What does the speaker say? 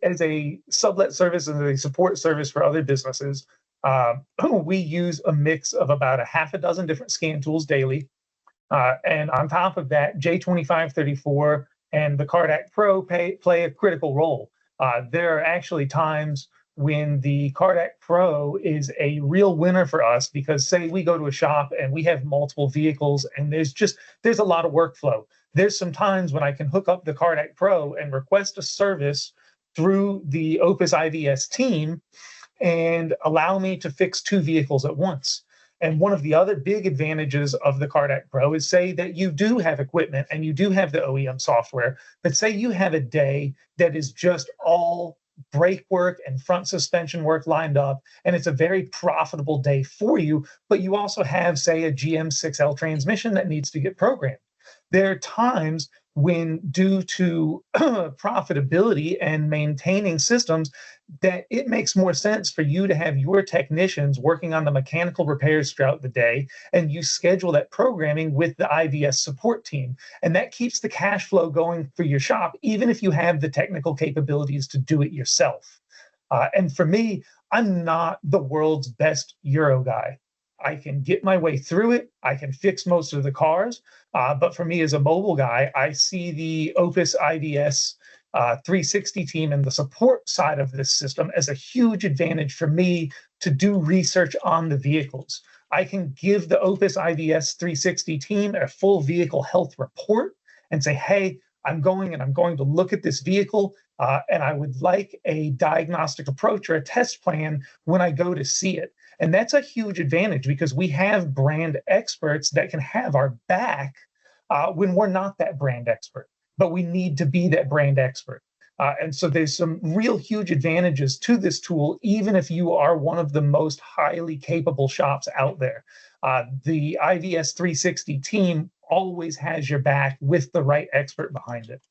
as a sublet service and a support service for other businesses, we use a mix of about a half a dozen different scan tools daily. And on top of that, J2534 and the CarDAQ-Pro play a critical role. There are actually times when the CarDAQ-Pro is a real winner for us because, say, we go to a shop and we have multiple vehicles and there's a lot of workflow. There's some times when I can hook up the CarDAQ-Pro and request a service through the Opus IVS team and allow me to fix 2 vehicles at once. And one of the other big advantages of the CarDAQ-Pro is, say that you do have equipment and you do have the OEM software, but say you have a day that is just all brake work and front suspension work lined up, and it's a very profitable day for you, but you also have, say, a GM 6L transmission that needs to get programmed. There are times when, due to profitability and maintaining systems, that it makes more sense for you to have your technicians working on the mechanical repairs throughout the day, and you schedule that programming with the IVS support team. And that keeps the cash flow going for your shop, even if you have the technical capabilities to do it yourself. And for me, I'm not the world's best Euro guy. I can get my way through it. I can fix most of the cars. But for me as a mobile guy, I see the Opus IVS 360 team and the support side of this system as a huge advantage for me to do research on the vehicles. I can give the Opus IVS 360 team a full vehicle health report and say, hey, I'm going to look at this vehicle, and I would like a diagnostic approach or a test plan when I go to see it. And that's a huge advantage because we have brand experts that can have our back when we're not that brand expert, but we need to be that brand expert. And so there's some real huge advantages to this tool, even if you are one of the most highly capable shops out there. The IVS 360 team always has your back with the right expert behind it.